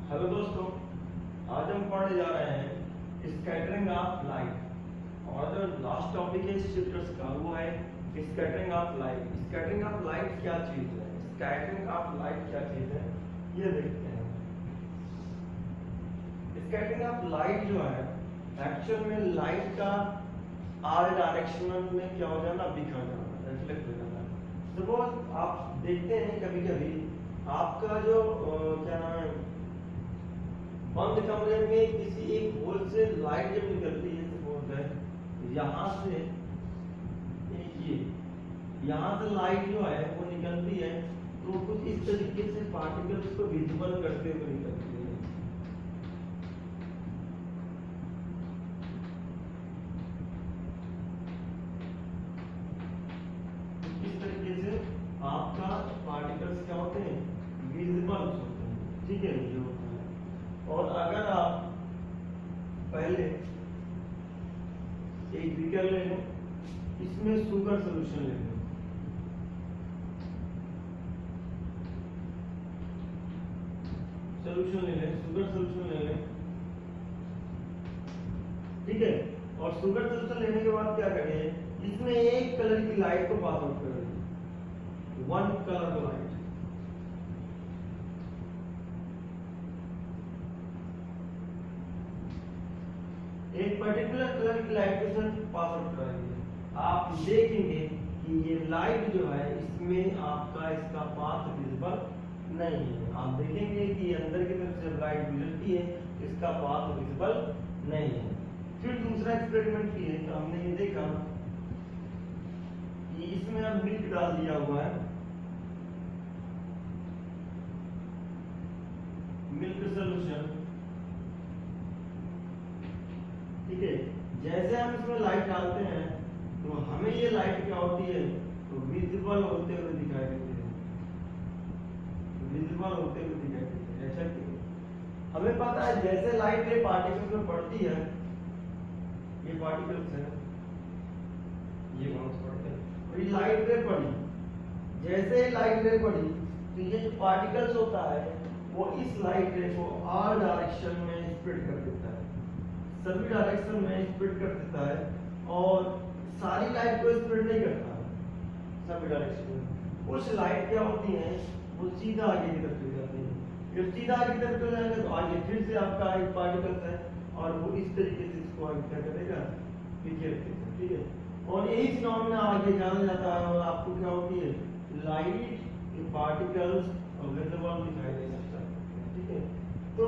Hello दोस्तों, आज हम पढ़ने जा रहे हैं स्कैटरिंग ऑफ लाइट। और जो लास्ट टॉपिक है इस चैप्टर का वो है scattering of light. Scattering of light क्या चीज है? स्कैटरिंग ऑफ लाइट क्या चीज है ये देखते हैं। स्कैटरिंग ऑफ लाइट जो है एक्चुअल में लाइट का आर डायरेक्शन में क्या हो जाना, बिखर जाना, रिफ्लेक्ट हो जाना। सपोज आप देखते हैं कभी कभी आपका जो क्या नाम है, बंद कमरे में किसी एक होल से लाइट जब निकलती है, सपोज है यहाँ से ये यहाँ से लाइट जो है वो निकलती है, तो कुछ इस तरीके से पार्टिकल्स को विजिबल करते हुए निकलती है। इस तरीके से आपका पार्टिकल्स क्या होते हैं, विजिबल होते हैं। ठीक है, ये होता है। और अगर आप पहले एक बीकर ले लें, इसमें शुगर सोल्यूशन ले लें। सोल्यूशन ले लें, शुगर सोल्यूशन ले लें। ठीक है, और शुगर सोल्यूशन लेने के बाद क्या करेंगे, इसमें एक कलर की लाइट को पास आउट करेंगे, वन कलर लाइट। एक पर्टिकुलर कलर की लाइट के साथ पास आउट कराएंगे। आप देखेंगे कि ये लाइट जो है इसमें आपका इसका पाथ विजिबल नहीं है। आप देखेंगे कि अंदर की तरफ से लाइट गुजरती है, इसका पाथ विजिबल नहीं है। फिर दूसरा एक्सपेरिमेंट किए तो हमने ये देखा कि इसमें अब मिल्क डाल दिया हुआ है, मिल्क सोल्यूशन। ठीक है, जैसे हम इसमें लाइट डालते हैं तो हमें ये लाइट क्या होती है, तो विजिबल होते हुए दिखाई देती है, विजिबल होते हुए दिखाई देती है। ऐसा क्यों? हमें पता है जैसे लाइट ये पार्टिकल्स में पड़ती है, ये पार्टिकल्स है, ये बाउंस पड़ते हैं, और ये लाइट रे पड़ी, जैसे लाइट रे पड़ी तो ये जो पार्टिकल्स होता है वो इस लाइट रे को आर डायरेक्शन में स्प्रेड कर देता है, सभी डायरेक्शन में स्प्रेड कर देता है। और सारी लाइट को स्प्रेड नहीं करता सभी डायरेक्शन में। कुछ लाइट क्या होती है वो सीधा आगे की तरफ चली जाती है, जब सीधा आगे की तरफ चले जाएंगे तो आगे फिर से आपका एक पार्टिकल्स है और वो इस तरीके से इसको आगे क्या करेगा, पीछे रखेगा। ठीक है, और यही फिनोमेना आगे जाना जाता है और आपको क्या होती है, लाइट पार्टिकल्स और विजिबल दिखाई दे सकता है। ठीक है, तो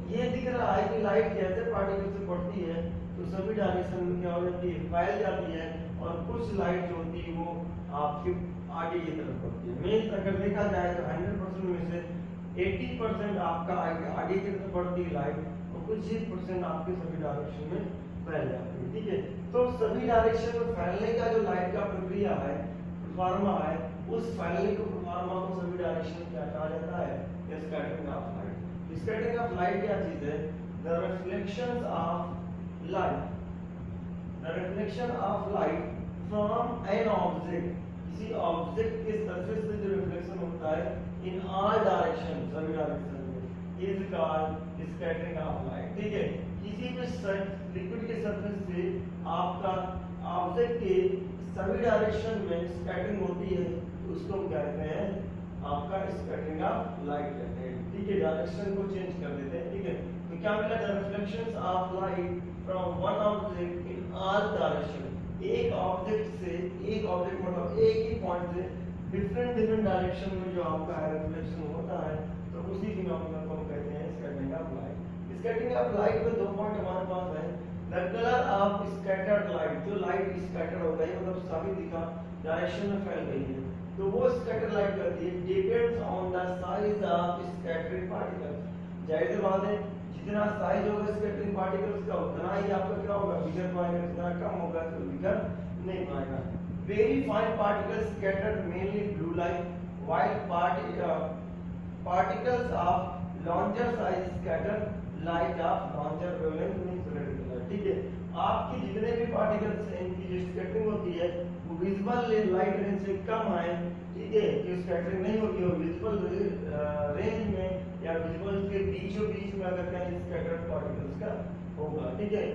ये दिख रहा है कि लाइट जैसे पार्टिकल से पड़ती है तो सभी डायरेक्शन में क्या हो जाती है, फैल जाती है, और कुछ लाइट जो होती है वो आपके आगे की तरफ पड़ती है। मींस अगर देखा जाए तो 100% में से 80% आपका आगे की तरफ पड़ती है लाइट, और कुछ ही परसेंट आपके सभी डायरेक्शन में फैल जाती है। ठीक है, तो सभी डायरेक्शन में फैलने का जो लाइट का प्रक्रिया है, प्रोफार्मा है, उस फैलने को प्रोफार्मा को सभी डायरेक्शन में क्या कहा जाता है, scattering of light. Scattering of light क्या चीज है, the reflections of light, the reflection of light from an object, किसी ऑब्जेक्ट के सरफेस से जो रिफ्लेक्शन होता है इन ऑल डायरेक्शन, सभी डायरेक्शन में, is called scattering of light. ठीक है, किसी भी लिक्विड के सरफेस से आपका ऑब्जेक्ट के सभी डायरेक्शन में स्कैटरिंग होती है तो उसको हम कहते हैं आपका स्कैटरिंग ऑफ लाइट कहते हैं। ठीक है, डायरेक्शन को चेंज कर देते हैं। ठीक है, तो क्या मिला, the reflections of light from one object in all direction, एक ऑब्जेक्ट से, एक ऑब्जेक्ट मतलब एक ही पॉइंट से डिफरेंट डायरेक्शन में जो आपका रिफ्लेक्शन होता है, तो उसी फिनोमेना को हम कहते हैं scattering of light. Scattering of light में दो पॉइंट हमारे पास है, the colour of scattered light, जो लाइट स्कैटर हो गई मतलब सभी दिशा डायरेक्शन में फैल गई है, तो वो स्कैटर लाइट करती है, depends on the size of scattering particles. जाहिर सी बात है जितना साइज होगा स्कैटरिंग पार्टिकल्स का उतना ही आपका क्या होगा, बिखर पाएगा, जितना कम होगा तो बिखर नहीं पाएगा। Very fine particles scattered mainly blue light, white particles of larger size scatter light of larger wavelength means red color। ठीक है, आपकी जितने भी पार्टिकल्स हैं इनकी जो स्कैटरिंग होती है वो विजिबल लाइट रेंज से कम आए ठीक है, कि स्कैटरिंग नहीं होगी और विजिबल रेंज में या विजिबल के बीचों बीच में अगर कहीं स्कैटर्ड पार्टिकल्स का होगा। ठीक है,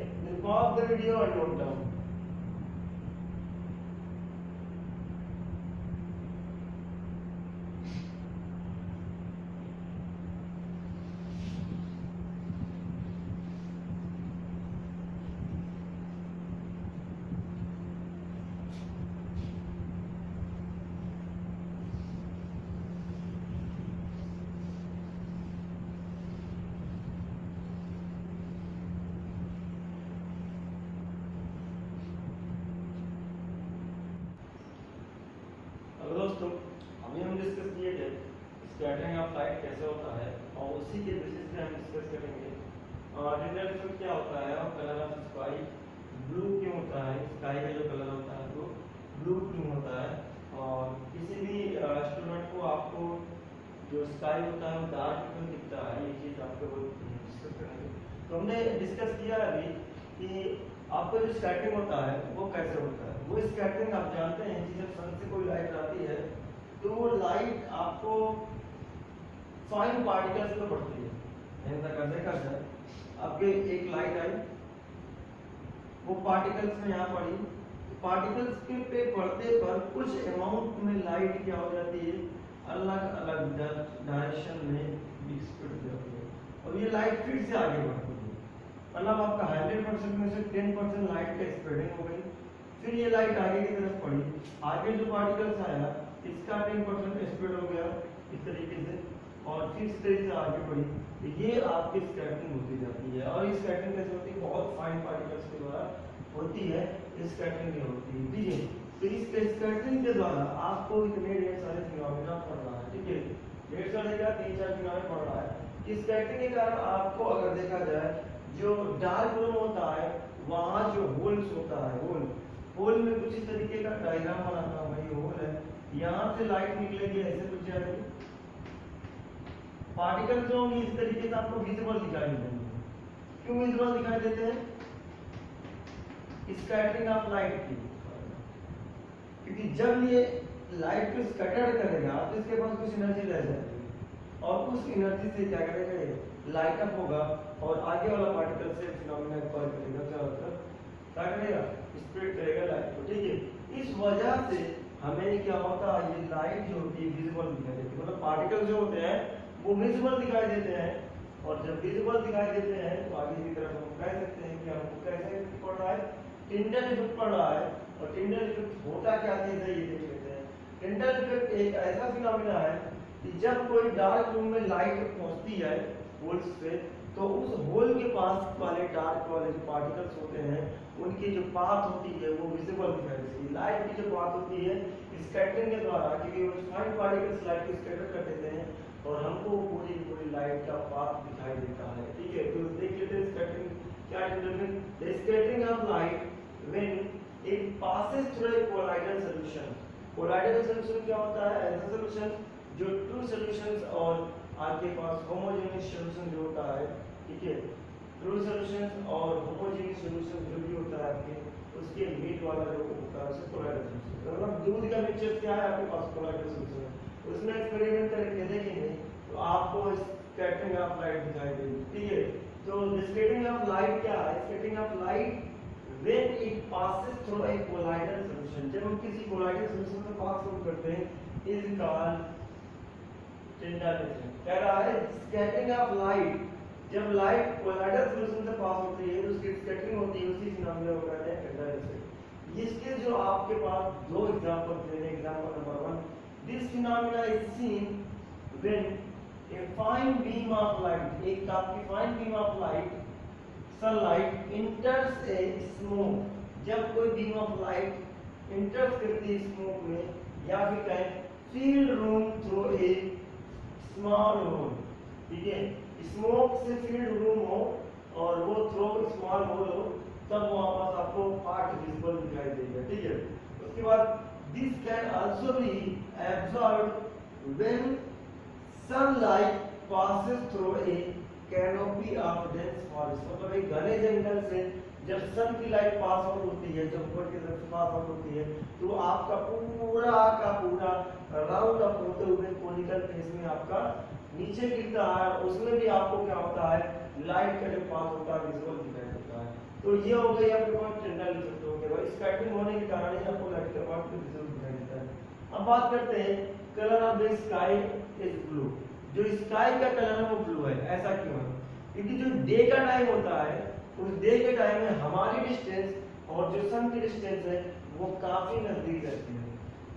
पॉज द वीडियो और नोट डाउन। दोस्तों अभी हम डिस्कस किए थे स्कैटरिंग ऑफ लाइट कैसे होता है और उसी के बेसिस पे हम डिस्कस करेंगे डिनर इफेक्ट क्या होता है और कलर ऑफ स्काई ब्लू क्यों होता है, स्काई का जो कलर होता है वो ब्लू क्यों होता है, और किसी भी स्टूडेंट को आपको जो स्काई होता है वो डार्क क्यों दिखता है, ये चीज़ आपको डिस्कस करेंगे। तो हमने डिस्कस किया अभी कि आपको जो स्कैटरिंग होता है वो कैसे होता है। वो स्कैटरिंग आप जानते हैं कि जब सन से कोई लाइट आती है तो वो लाइट आपको फाइन पार्टिकल्स में पड़ती है। ऐसा कैसे आपके एक लाइट आई, वो पार्टिकल्स में यहाँ पड़ी, पार्टिकल्स के पे पड़ते पर कुछ अमाउंट में लाइट क्या हो जाती है, अलग अलग डायरेक्शन में स्प्रेड हो जाती है और ये लाइट फिर से आगे बढ़ती है। मतलब आपका 100% में से 10% लाइट का स्प्रेडिंग हो गई, फिर ये लाइट आगे की तरफ पड़ी, आगे जो पार्टिकल्स आया इसका 10% स्प्रेड हो गया इस तरीके से और फिर इस तरीके से आगे बढ़ी, तो ये आपकी स्कैटरिंग होती जाती है। और ये स्कैटरिंग कैसे होती है, बहुत फाइन पार्टिकल्स के द्वारा होती है, स्कैटरिंग नहीं होती है। ठीक है, तो इस स्कैटरिंग के द्वारा आपको इतने ढेर सारे फिनोमेना पढ़ रहा है। ठीक है, ढेर सारे क्या 3-4 फिनोमेना पढ़ रहा है कि स्कैटरिंग के कारण आपको अगर देखा जाए जो डार्क रूम होता है वहाँ जो होल्स होता है, होल में कुछ इस तरीके का डायग्राम बनाता हूँ, ये होल है, यहाँ से लाइट निकलेगी ऐसे कुछ जाएगी, पार्टिकल्स जो होंगे इस तरीके से आपको विजिबल दिखाई देंगे। क्यों विजिबल दिखाई देते हैं, स्कैटरिंग ऑफ लाइट की, क्योंकि जब ये लाइट को स्कैटर करेगा तो इसके पास कुछ एनर्जी रह जाती है और उस एनर्जी से क्या करेगा, लाइट अप होगा और आगे वाला पार्टिकल से फिनोमेना कॉल करेगा, क्या करेगा, स्प्रेड करेगा लाइट को। ठीक है, इस वजह से हमें क्या होता है, ये लाइट जो होती है विजिबल दिखाई देती है, मतलब पार्टिकल जो होते हैं वो विजिबल दिखाई देते हैं और जब विजिबल दिखाई देते हैं तो आगे की तरफ हम कह सकते हैं कि हमको कैसे पड़ रहा है, टिंडल इफेक्ट पड़ रहा है। और टिंडल इफेक्ट होता क्या चीज है ये देख लेते हैं। टिंडल इफेक्ट एक ऐसा फिनोमेना है कि जब कोई डार्क रूम में लाइट पहुंचती है होल्स पे तो उस होल के पास वाले डार्क वाले जो पार्टिकल्स होते हैं उनकी जो पाथ होती है वो विजिबल दिखाई देती है। लाइट की जो पाथ होती है स्कैटरिंग के द्वारा, क्योंकि वो फाइन पार्टिकल्स लाइट को स्कैटर कर देते हैं और हमको पूरी पूरी लाइट का पाथ दिखाई देता है। ठीक है, तो देख लेते हैं स्कैटरिंग क्या है। The scattering of light when it passes through a colloidal solution. Colloidal solution क्या होता है, ऐसा सॉल्यूशन जो टू सॉल्यूशंस और आपके पास होमोजेनियस सॉल्यूशन जो होता है, ठीक है, ट्रू सॉल्यूशन और होमोजेनियस सॉल्यूशन जो भी होता है आपके उसके मीट वाला जो होता है उसे कोलाइडल सॉल्यूशन। मतलब दूध का मिक्सचर क्या है आपके पास, कोलाइडल सॉल्यूशन है, उसमें एक्सपेरिमेंट करके देखेंगे तो आपको स्कैटरिंग ऑफ लाइट दिखाई देगी। ठीक है, तो स्कैटरिंग ऑफ लाइट क्या है, scattering of light when it passes through a colloidal solution, जब हम किसी colloidal solution में पास करते हैं is called टिंडल इफेक्ट। कह रहा है स्कैटरिंग ऑफ लाइट, जब लाइट कोलाइडल सॉल्यूशन से पास होती है तो उसकी स्कैटरिंग होती है, उसी फिनोमेना को कहते हैं टिंडल इफेक्ट। इसके जो आपके पास दो एग्जांपल दे रहे हैं। Example number 1, this phenomena is seen when a fine beam of light, एक आपकी fine beam of light sunlight इंटर्स A smoke, जब कोई बीम ऑफ लाइट इंटर्स करती है स्मोक में, या फिर कहें filled room through a small hole. ठीक है, स्मोक से फील्ड रूम हो और वो थ्रू स्मॉल होल हो तब वहां पास आपको पार्ट विजिबल दिखाई देगा। ठीक है, उसके बाद this can also be absorbed when sunlight passes through a canopy of dense forest, मतलब एक घने जंगल से जब सन की लाइट पास आउट होती है, जब ऊपर की तरफ पास आउट होती है, तो आपका पूरा का पूरा राउंड अप होते हुए कोनिकल फेस में आपका नीचे गिरता है, उसमें भी आपको क्या होता है, लाइट का जो पास होता है विजुअल दिखाई देता है। तो ये हो गई आपके पास टेंडल इफेक्ट हो गया, स्कैटरिंग होने के कारण ही आपको लाइट का पार्ट विजुअल दिखाई देता है। अब बात करते हैं colour of the sky is blue. जो स्काई का कलर है वो ब्लू है, ऐसा क्यों है? क्योंकि जो डे का टाइम होता है, उस डे के टाइम में हमारी डिस्टेंस और जो सन की डिस्टेंस है वो काफी नजदीक रहती है।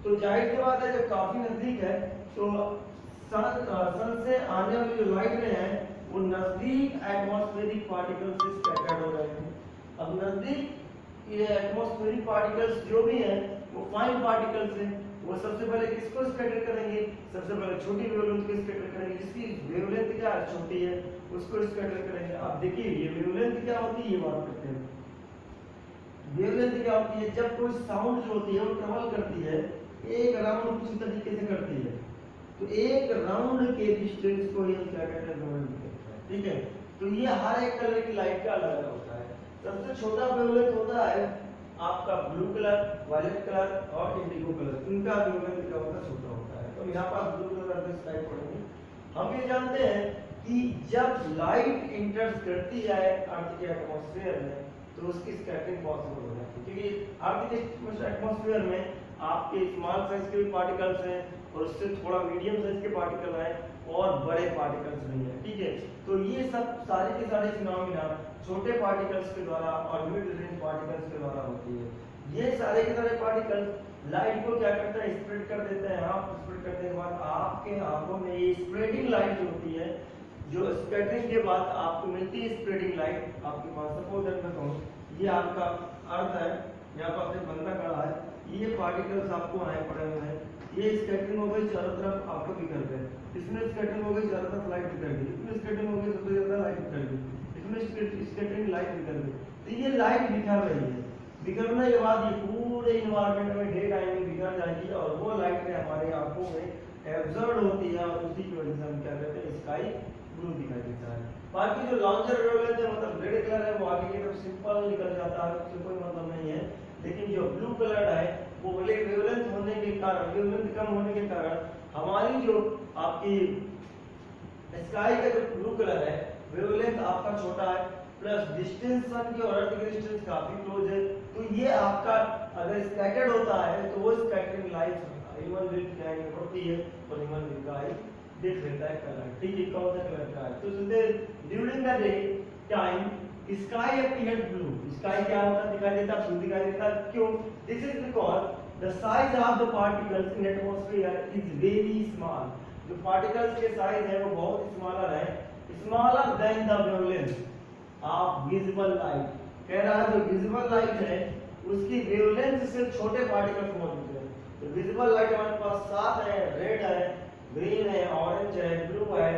तो जाहिर सी बात है जब काफी नजदीक है तो सन से आने वाली जो लाइट रे हैं वो नजदीक एटमॉस्फेरिक पार्टिकल से स्कैटर्ड हो रहे हैं। अब नजदीक ये एटमॉस्फेरिक पार्टिकल्स जो भी हैं वो फाइन पार्टिकल्स हैं, वो सबसे पहले किसको स्कैटर करेंगे, सबसे पहले छोटी वेवलेंथ को स्कैटर करेंगे, जिसकी वेवलेंथ क्या छोटी है उसको स्कैटर करेंगे। अब देखिए ये वेवलेंथ क्या होती है, ये बात करते हैं। वेवलेंथ क्या होती है, जब कोई साउंड जो होती है वो ट्रेवल करती है एक राउंड किसी तरीके से करती है, तो एक राउंड के डिस्टेंस को हम क्या कहते हैं, वेवलेंथ कहते हैं। ठीक है, तो ये हर एक कलर की लाइट का अलग अलग होता है। सबसे छोटा वेवलेंथ होता है आपका ब्लू कलर, वायलेट कलर और इंडिगो कलर, इनका वेवलेंथ क्या होता है, छोटा होता है। तो यहाँ पर ब्लू कलर पे स्लाइड पढ़ेंगे। हम ये जानते हैं कि जब लाइट इंटर्स करती है अर्थ के एटमॉस्फेयर में तो उसकी स्कैटरिंग पॉसिबल हो जाती है, क्योंकि अर्थ के एटमॉस्फेयर में आपके स्मॉल साइज के भी पार्टिकल्स हैं और उससे थोड़ा मीडियम साइज के पार्टिकल हैं और बड़े पार्टिकल्स भी हैं। ठीक है, तो ये सब सारे के सारे फिनोमेना छोटे पार्टिकल्स के द्वारा और मिड रेंज पार्टिकल्स के द्वारा होती है। ये सारे के सारे पार्टिकल्स लाइट को क्या करता है, स्प्रेड कर देते हैं। आप स्प्रेड करने के बाद आपके आंखों में ये स्प्रेडिंग लाइट जो होती है, जो स्कैटरिंग के बाद आपको मिलती है स्प्रेडिंग लाइट आपके पास। सपोज दैट मैं कहूं ये आपका अर्थ है, यहाँ पर एक बंदा खड़ा है, ये पार्टिकल्स आपको आए पड़े हुए हैं, ये स्कैटरिंग हो गई चारों तरफ आपको बिखर गए, इसमें स्कैटरिंग हो गई चारों तरफ लाइट बिखर गई, इसमें स्कैटरिंग हो गई सबसे ज्यादा लाइट बिखर गई, इसमें स्कैटरिंग लाइट बिखर गई। तो ये लाइट बिखर रही है, बिखरने के बाद ये पूरे इन्वायरमेंट में डे टाइम में बिखर जाएगी और वो लाइट हमारे आंखों में एब्जॉर्ब होती है और उसी की वजह से हम क्या कहते हैं, स्काई ब्लू दिखाई देता है। बाकी जो लॉन्जर वेवलेंथ है मतलब रेड कलर है वो आगे की तरफ सिंपल निकल जाता है, उससे कोई मतलब नहीं है। लेकिन जो ब्लू कलर है वो वेवलेंथ होने के कारण, वेवलेंथ कम होने के कारण हमारी जो आपकी स्काई का जो ब्लू कलर है वेवलेंथ आपका छोटा है, प्लस डिस्टेंस सन की और अर्थ की डिस्टेंस काफी क्लोज है। तो ये आपका अगर स्कैटर्ड होता है तो वो स्कैटरिंग लाइट ह्यूमन बीइंग क्या होती है और ह्यूमन बीइंग का देख लेता है कलर। ठीक है, कौन सा कलर का है, तो सुनते during the day time sky appears blue, sky क्या होता है, दिखाई देता, ब्लू दिखाई देता। क्यों? This is because the size of the particles in atmosphere is very small. जो पार्टिकल्स के साइज है वो बहुत स्मॉलर है, smaller than the wavelength of visible light. कह रहा है जो विजिबल लाइट है उसकी वेवलेंथ से छोटे पार्टिकल्स मौजूद है। तो विजिबल लाइट हमारे पास 7 है, रेड है, ग्रीन है, ऑरेंज है, ब्लू है,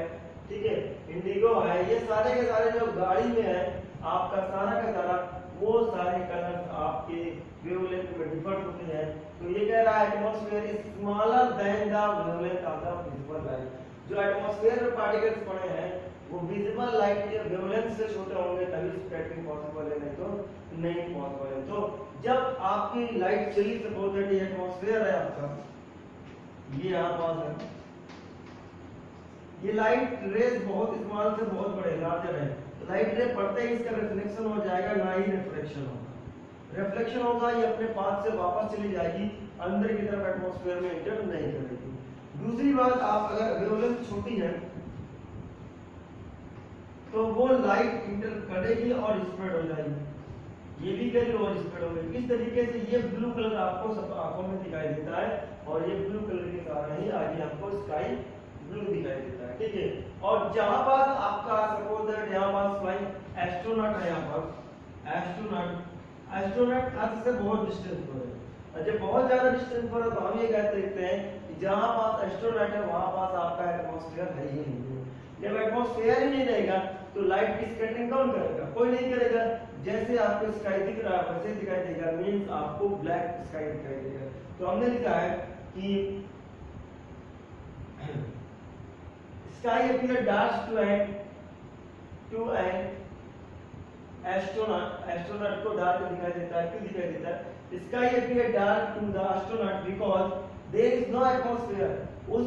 ठीक है, इंडिगो है, ये सारे के सारे जो गाड़ी में है आपका सारा का सारा वो सारे कलर्स आपके वेवलेंथ में डिफर होते हैं। तो ये कह रहा है atmosphere is smaller than the wavelength of the visible light. जो एटमॉस्फेयर में पार्टिकल्स पड़े हैं वो विजिबल लाइट के वेवलेंथ से छोटे होंगे तभी स्कैटरिंग पॉसिबल है, नहीं तो नहीं पॉसिबल है। तो जब आपकी लाइट चली सपोज दैट ये एटमॉस्फेयर है आपका, ये यहाँ पास है, ये लाइट रेज बहुत स्मॉल से बहुत बड़े लार्जर है, तो लाइट रे पड़ते ही इसका रिफ्लेक्शन हो जाएगा, ना ही रिफ्लेक्शन होगा। रिफ्लेक्शन होगा ये अपने पाथ से वापस चली जाएगी, अंदर की तरफ एटमॉस्फेयर में एंटर नहीं करेगी। दूसरी बात, आप अगर वेवलेंथ छोटी है तो वो लाइट इंटर करेगी और स्प्रेड हो जाएगी, ये भी करेगी और स्प्रेड हो जाएगी। इस तरीके से ये ब्लू कलर आपको सब आंखों में दिखाई देता है और ये ब्लू कलर के कारण ही आगे आपको स्काई ब्लू दिखाई देता है। ठीक है, और जहां पर आपका सपोज दैट यहाँ पर फ्लाइंग एस्ट्रोनॉट है, यहाँ पर एस्ट्रोनॉट अर्थ से बहुत डिस्टेंस पर है, और जब बहुत ज्यादा डिस्टेंस पर है तो हम ये कहते हैं कि जहां पास एस्ट्रोनॉट है वहां पास आपका एटमॉस्फेयर है ही नहीं है। जब एटमॉस्फेयर ही नहीं रहेगा तो लाइट की स्कैटरिंग कौन करेगा? कोई नहीं करेगा। जैसे आपको स्काई दिख रहा है वैसे दिखाई देगा, मींस आपको ब्लैक स्काई दिखाई देगा। तो हमने लिखा है कि sky appear dark to an astronaut को डार्क दिखाई देता है। क्यों दिखाई देता है? Sky appear dark to the astronaut because there is no atmosphere. उस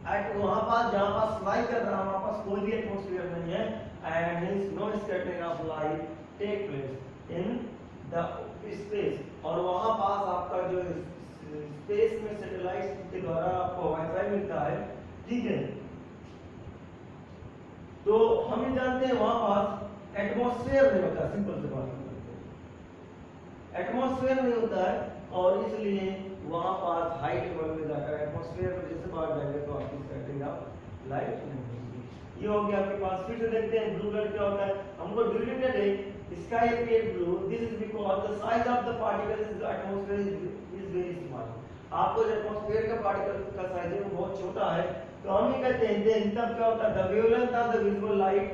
वहां पास जहां पास फ्लाई कर रहा है वहां पास कोई भी एटमॉस्फेयर नहीं है and hence no scattering of light take place in the space. और वहां पास आपका जो स्पेस में सैटेलाइट्स के द्वारा आपको वाईफाई मिलता है, ठीक है। तो हम ये जानते हैं वहां पास एटमॉस्फेयर नहीं होता, सिंपल से बात करते हैं, एटमॉस्फेयर नहीं होता है और इसलिए वहां पास हाई लेवल में जाकर एटमॉस्फेयर में जैसे बाहर जाएंगे तो आपकी स्कैटरिंग ऑफ लाइट नहीं होगी। ये हो गया आपके पास। फिर से देखते हैं ब्लू कलर क्या होता है। हमको during the day sky appear blue, this is because the size of the particle in the atmosphere is very small. आपको जो एटमॉस्फेयर का पार्टिकल का साइज है वो बहुत छोटा है, तो हम ये कहते हैं देन तब क्या होता है the wavelength of the visible light,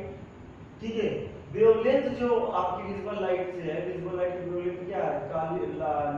ठीक है। वेवलेंथ जो आपकी विजिबल लाइट से है, विजिबल लाइट की वेवलेंथ क्या है? काली,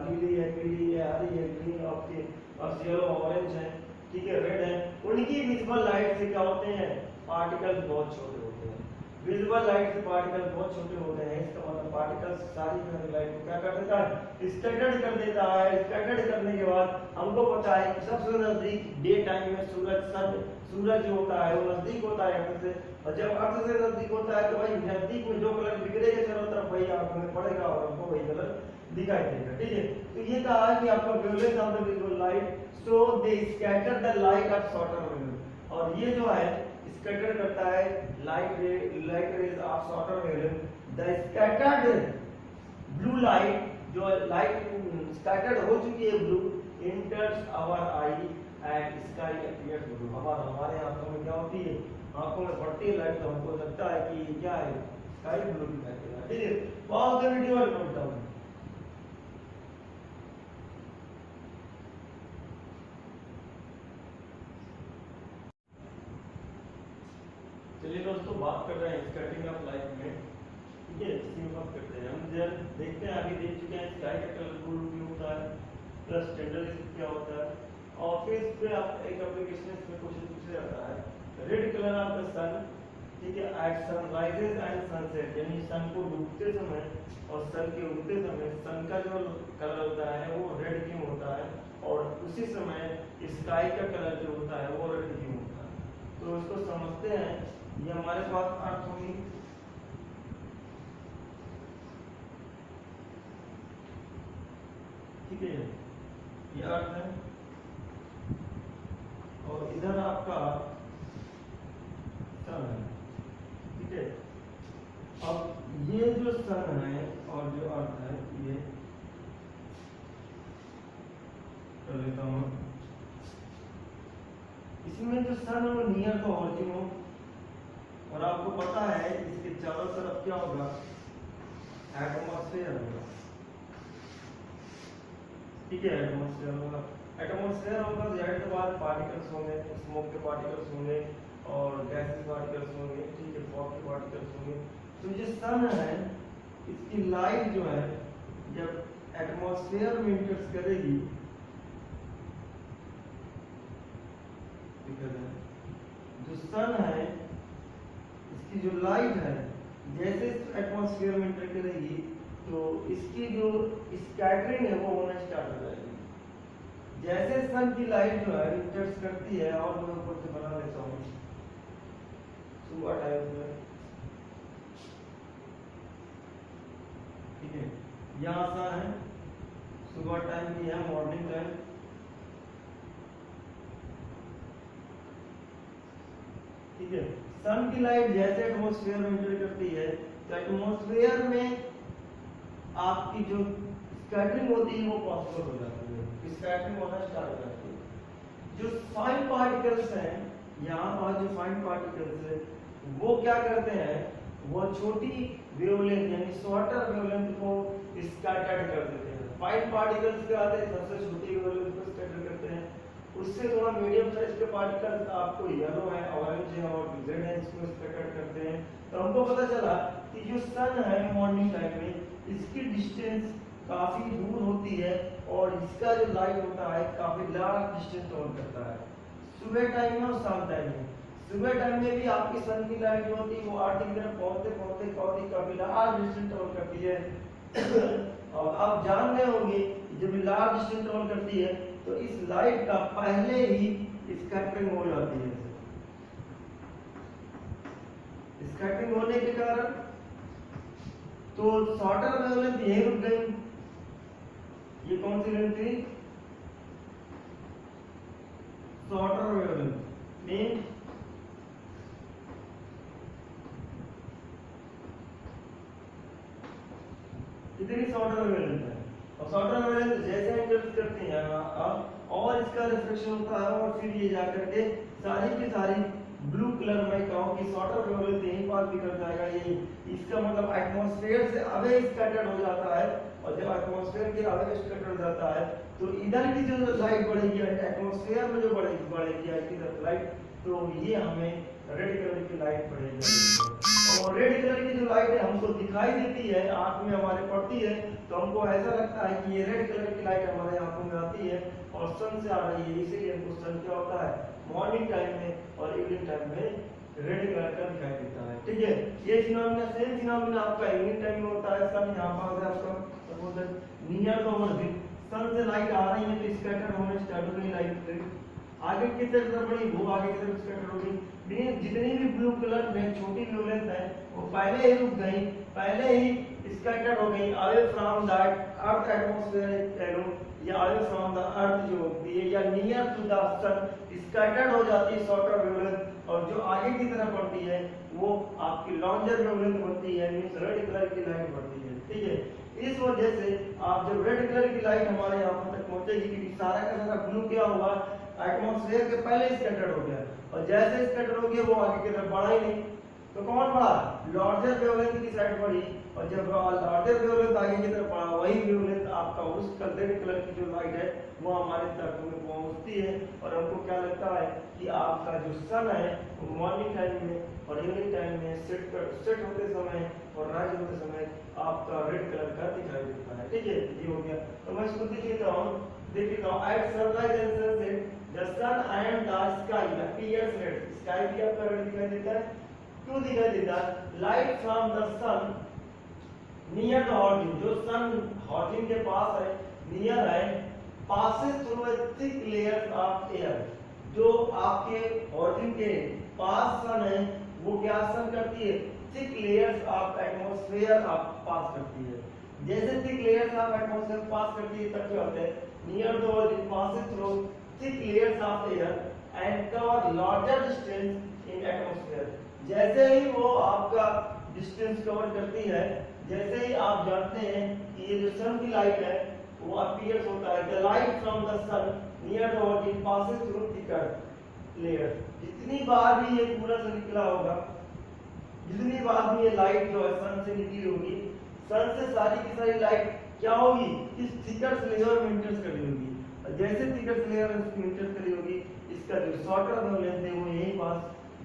नीली है, पीली है, हरी है, ग्रीन आपके और येलो ऑरेंज है, ठीक है, रेड है। उनकी विजिबल लाइट से क्या होते हैं? पार्टिकल्स बहुत छोटे होते हैं। विजिबल लाइट से पार्टिकल बहुत छोटे होते हैं, इसका मतलब पार्टिकल्स सारी लाइट को क्या कर देता है? स्कैटर्ड कर देता है। स्कैटर्ड करने के बाद हमको पता है कि सबसे नजदीक डे टाइम में सूरज जो होता है वो नजदीक होता है अर्थ से, और जब अर्थ से नजदीक होता है तो भाई नजदीक में जो कलर बिखरेगा चारों तरफ वही आंखों में पड़ेगा और हमको वही कलर दिखाई देगा, ठीक है। तो ये कहा है कि आपका wavelength of the visible light, so they scatter the light of shorter wavelength. और ये जो है स्कैटर करता है light rays of shorter wavelength. The scattered blue light, जो लाइट स्कैटर्ड हो चुकी है blue, enters our eye and sky appears blue। हमारे आंखों में क्या होती है? आंखों में पड़ती है लाइट तो हमको लगता है कि क्या है? स्काई ब्लू दिखाई दे रहा है, ठीक है। पॉज द वीडियो और नोट डाउन। चलिए दोस्तों, बात कर रहे हैं स्कैटरिंग ऑफ लाइट में, ठीक है। इसी में बात करते हैं हम। जब देखते हैं आगे देख चुके हैं स्काई का कलर ब्लू होता है प्लस स्टैंडर्ड क्या होता है। ऑफिस पे आप एक एप्लीकेशन में क्वेश्चन पूछा जाता है रेड कलर ऑफ द सन, ठीक है, एट सनराइजेस एंड सनसेट, यानी सन को डूबते समय और सन के उगते समय सन का जो कलर होता है वो रेड क्यों होता है, और उसी समय स्काई का कलर जो होता है वो रेड क्यों होता है। तो इसको समझते हैं। ये हमारे पास अर्थ होगी, ठीक है, ये अर्थ है और इधर आपका सन है, ठीक है। अब ये जो सन है और जो अर्थ है ये कर लेता हूं। इसमें जो सन है वो नियर टू ऑरिजिन हो, और आपको पता है इसके चारों तरफ क्या होगा? एटमॉस्फेयर होगा, ठीक है, एटमॉस्फेयर होगा। एटमॉस्फेयर होगा तो जाहिर सी बात पार्टिकल्स होंगे, स्मोक के पार्टिकल्स होंगे और गैसेस पार्टिकल्स होंगे, ठीक है, फॉग के पार्टिकल्स होंगे। तो जो सन है इसकी लाइट जो है जब एटमॉस्फेयर में इंटरस करेगी, जो सन है इसकी जो लाइट है जैसे एटमॉस्फेयर में इंटर करेगी तो इसकी जो स्कैटरिंग है वो होना स्टार्ट हो जाएगी। जैसे सन की लाइट जो है इंटर्स करती है, और मैं ऊपर से बना देता हूँ सुबह टाइम में, ठीक है, यहाँ सा है, सुबह टाइम भी है, मॉर्निंग टाइम, ठीक है। सन की लाइट जैसे एटमॉस्फेयर में एंटर करती है तो एटमॉस्फेयर में आपकी जो स्कैटरिंग होती है वो पॉसिबल हो जाती है, स्कैटरिंग होना स्टार्ट हो जाती है। जो फाइन पार्टिकल्स हैं, यहाँ पर जो फाइन पार्टिकल्स है वो क्या करते हैं? वो छोटी वेवलेंथ यानी शॉर्टर वेवलेंथ को स्कैटर्ड कर देते हैं। फाइन पार्टिकल्स क्या आते हैं? सबसे छोटी वेवलेंथ को स्कैटर करते हैं। उससे थोड़ा मीडियम साइज के पार्टिकल्स आपको येलो है, ऑरेंज है और रेड है, इसको स्कैटर करते हैं। तो हमको पता चला कि जो सन है मॉर्निंग टाइम में इसकी डिस्टेंस काफी दूर होती है और इसका जो लाइट होता है काफी लार्ज डिस्टेंस कवर करता है। सुबह टाइम में और शाम टाइम में सुबह टाइम में भी आपकी सन की लाइट जो होती है वो अर्थ की तरफ पहुंचते पहुंचते काफी लार्ज डिस्टेंस ट्रेवल करती है। और आप जान रहे होंगे जब लार्ज डिस्टेंस ट्रेवल करती है तो इस लाइट का पहले ही स्कैटरिंग हो जाती है। स्कैटरिंग होने के कारण तो शॉर्टर वेवलेंथ यहीं रुक गई। ये कौन सी लेंथ थी? शॉर्टर वेवलेंथ मीन कितनी शॉर्टर वेवलेंथ है। और शॉर्टर वेवलेंथ जैसे इंटरप्ट करते हैं और इसका रिफ्लेक्शन होता है और फिर ये जाकर के सारी की सारी ब्लू कलर में कहूं कि शॉर्टर वेवलेंथ यहीं पास भी कर जाएगा। यही इसका मतलब एटमॉस्फेयर से अवे स्कैटर्ड हो जाता है और जब एटमॉस्फेयर के अवे स्कैटर्ड हो जाता है तो इधर की जो लाइट बढ़ेगी एटमॉस्फेयर में जो बढ़ेगी इधर लाइट, तो ये हमें रेड कलर की लाइट पड़ेगी। और रेड कलर की जो लाइट है हमको दिखाई देती है, आंख में हमारे पड़ती है, तो हमको ऐसा लगता है कि ये रेड कलर की लाइट हमारे आंखों में आती है और सन से आ रही है। इसीलिए हमको सन क्या होता है मॉर्निंग टाइम में और इवनिंग टाइम में रेड कलर का दिखाई देता है। ठीक है, ये फिनोमेना सेम फिनोमेना आपका इवनिंग टाइम में होता है। सन यहाँ पास है आपका सपोज नियर द ओरिजिन, सन से लाइट आ रही है तो स्कैटर होने स्टार्ट हो गई लाइट, आगे की तरफ बढ़ी वो आगे की तरफ स्कैटर हो गई। जितनी भी ब्लू कलर में छोटी वेवलेंथ है वो पहले ही रुक गई, पहले ही स्कैटर हो गई away from that earth atmosphere या अवे फ्रॉम द अर्थ जो होती है या near to the sun scattered हो जाती है शॉर्टर वेवलेंथ, और जो आगे की तरफ बढ़ती है वो आपकी लॉन्जर वेवलेंथ बनती है, मींस रेड कलर की लाइट बढ़ती है। ठीक है, इस वजह से आप जब रेड कलर की लाइट हमारे आंखों तक पहुंचेगी क्योंकि सारा का सारा ब्लू क्या होगा एटमॉस्फेयर के पहले स्कैटर्ड हो गया और जैसे स्कैटर्ड हो गया वो आगे की तरफ बढ़ा ही नहीं, तो कौन बढ़ा लार्जर वेवलेंथ की साइड बढ़ी, और जब लार्जर वेवलेंथ आगे की तरफ बढ़ा वही वेवलेंथ आपका उस रेड कलर की जो लाइट है वो हमारे तक में पहुंचती है और हमको क्या लगता है कि आपका जो सन है वो मॉर्निंग टाइम में और इवनिंग टाइम में सेट होते समय और राइज होते समय आपका रेड कलर का दिखाई देता है। ठीक है, ये हो गया। तो मैं इसको देख लेता हूँ at sunrise and sunset the sun and the sky appears red, sky भी आपका रेड दिखाई देता है। क्यों दिखाई देता है? Light from the sun near the origin, जो सन ऑरिजिन के पास है नियर है, passes through a thick layers of air, जो आपके ऑरिजिन के पास सन है वो क्या सन करती है थिक लेयर्स ऑफ एटमॉस्फेयर आप पास करती है। जैसे थिक लेयर्स ऑफ एटमॉस्फेयर पास करती है तब क्या होता है near the origin passes through thick layers of air and cover larger distance in atmosphere, जैसे ही वो आपका डिस्टेंस कवर करती है, जैसे ही आप जानते हैं कि ये जो सन की लाइट है वो अपीयर्स होता है the light from the sun near the origin passes through thicker layer, जितनी बार भी ये पूरा सन निकला होगा, जितनी बार भी ये लाइट जो है सन से निकली होगी, सन से सारी की सारी लाइट क्या होगी इस थिकर लेयर में इंटर्स कर ली होगी, और जैसे थिकर लेयर में इंटर्स करी होगी इसका जो शॉर्टर वेवलेंथ है वो यहीं पास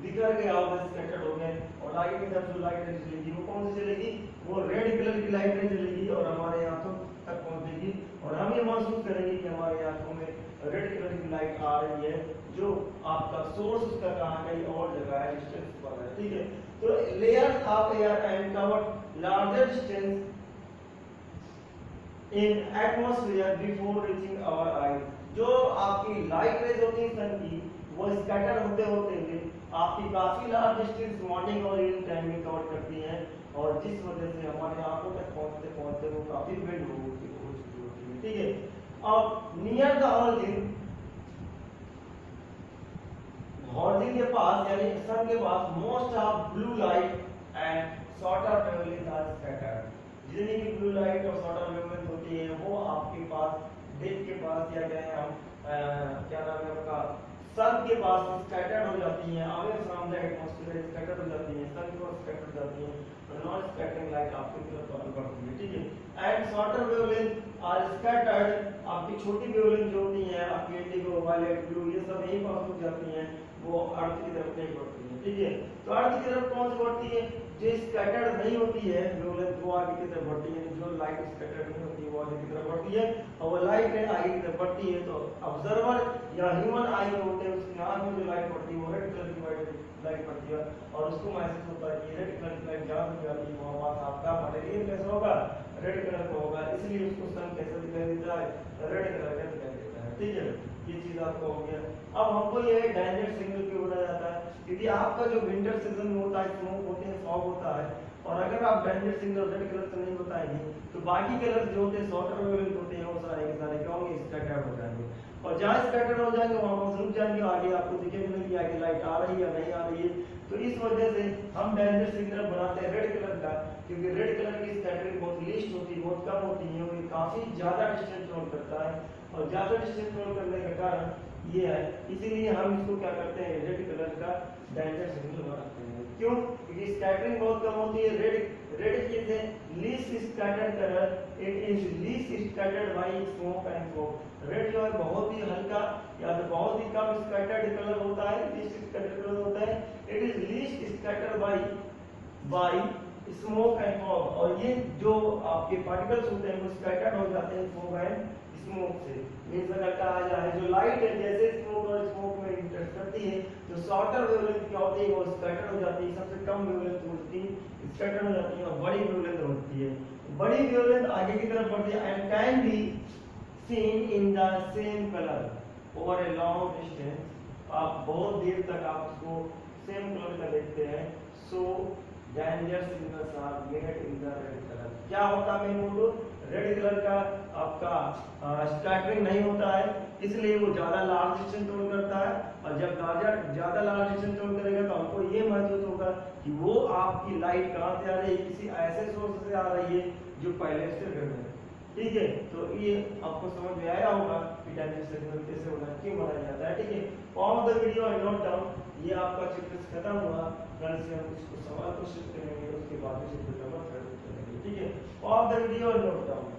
बिखर गया होगा, स्कैटर्ड हो गए, और आगे की तरफ जो लाइट है चलेगी वो कौन सी चलेगी वो रेड कलर की लाइट है चलेगी और हमारे आंखों तक पहुंचेगी और हम ये महसूस करेंगे कि हमारे आंखों में रेड कलर की लाइट आ रही है, जो आपका सोर्स उसका कहां कहीं और जगह है, डिस्टेंस पर है। ठीक है, तो layers of air and cover larger distance in atmosphere before reaching our eye, जो आपकी लाइट रेज होती है सन की वो स्कैटर होते होते हुए आपकी काफी लार्ज डिस्टेंस मॉर्निंग और इवनिंग टाइम में कवर करती हैं और जिस वजह से हमारे आंखों तक पहुंचते पहुंचते वो काफी बेंड हो चुकी होती है। ठीक है, अब नियर द ऑरिजिन, ऑरिजिन के पास यानी सन के पास most of blue light and shorter wavelength are scattered, जितनी की ब्लू लाइट और शॉर्टर वेवलेंथ होती है वो आपके पास डेट के पास या गए हम क्या नाम है आपका सन के पास स्कैटर्ड हो जाती हैं, away from the atmosphere scattered हो जाती हैं, सन के पास स्कैटर्ड हो जाती हैं, नॉन स्कैटरिंग लाइट आपकी तरफ कवर करती है। ठीक है, and shorter wavelength are scattered, आपकी छोटी वेवलेंथ जो होती हैं आपकी इंडिगो वायलेट ब्लू ये सब यही पास हो जाती हैं, वो अर्थ की तरफ नहीं बढ़ती है, ठीक है। तो अर्थ की तरफ कौन सी बढ़ती है, जो स्कैटर्ड नहीं होती है वेवलेंथ वो आगे की तरफ बढ़ती है, जो लाइट स्कैटर्ड नहीं होती है वो आगे की तरफ बढ़ती है, और वो लाइट है आगे की तरफ बढ़ती है। तो ऑब्जर्वर या ह्यूमन आई में होते हैं उसकी आंख में जो लाइट पड़ती है वो रेड कलर की लाइट पड़ती है, और उसको महसूस होता है कि रेड कलर की लाइट जहाँ भी जाती है वहाँ पास आपका मटेरियल कैसा होगा, रेड कलर का होगा, इसलिए उसको सन कैसा दिखाई देता है, रेड कलर का दिखाई देता है, ठीक है। ये चीज आपको हो गया। अब हमको ये डेंजर सिग्नल क्यों बनाया जाता है, क्योंकि आपका जो विंटर सीजन में होता है, स्मोक होते हैं, फॉग होता है, और अगर आप डेंजर सिग्नल रेड कलर से नहीं बताएंगे तो बाकी कलर जो होते हैं शॉर्टर वेवलेंथ होते हैं वो सारे के सारे क्या होंगे, स्कैटर्ड हो जाएंगे, और जहाँ स्कैटर्ड हो जाएंगे वहाँ पर रुक जाएंगे, आगे आपको दिखेगा नहीं कि आगे लाइट आ रही है या नहीं आ रही है। तो इस वजह से हम डेंजर सिग्नल बनाते हैं रेड कलर का, क्योंकि रेड कलर की स्कैटरिंग बहुत लीस्ट होती है, बहुत कम होती है, वो काफी ज्यादा डिस्टेंस ट्रेवल करता है, और ज्यादा डिस्टेंस ट्रेवल करने का कारण ये है, इसीलिए हम इसको क्या करते हैं, रेड कलर का डेंजर सिग्नल बनाते हैं। क्यों, क्योंकि स्कैटरिंग बहुत कम होती है, red is the least scattered colour, it is least scattered by smoke and fog. Red जो है बहुत ही हल्का या तो बहुत ही कम स्कैटर्ड कलर होता है, लीस्ट स्कैटर्ड कलर होता है, it is least scattered by smoke and fog, और ये जो आपके पार्टिकल्स होते हैं वो स्कैटर्ड हो जाते हैं फॉग एंड स्मोक से। मींस अगर कहा जाए जो लाइट है जैसे स्मोक और स्मोक में इंटरेक्ट करती है तो शॉर्टर वेवलेंथ क्या होती है, वो स्कैटर्ड हो जाती है, सबसे कम वेवलेंथ होती है स्कैटर्ड हो जाती है, और बड़ी वेवलेंथ होती है, बड़ी वेवलेंथ आगे की तरफ बढ़ती है and can be seen in the same colour over a long distance. आप बहुत देर तक आप उसको सेम कलर का देखते हैं। So danger signals are made in the red colour. क्या होता है मेन मोटो, रेड कलर का आपका स्कैटरिंग नहीं होता है, इसलिए वो ज्यादा लार्ज डिस्टेंस ट्रेवल करता है, और जब ज्यादा लार्ज डिस्टेंस ट्रेवल करेगा तो हमको ये महसूस होगा कि वो आपकी लाइट कहाँ से आ रही है, किसी ऐसे सोर्स से आ रही है जो पहले से रेड है, ठीक है। तो ये आपको समझ में आया होगा कि डेंजर सिग्नल कैसे होना क्यों बनाया जाता है, ठीक है। Pause the video and note down. ये आपका चैप्टर खत्म हुआ, कल से हम इसको सवाल क्वेश्चन करेंगे, उसके बाद इसे फिर नंबर करेंगे, ठीक है। Pause the video and note down.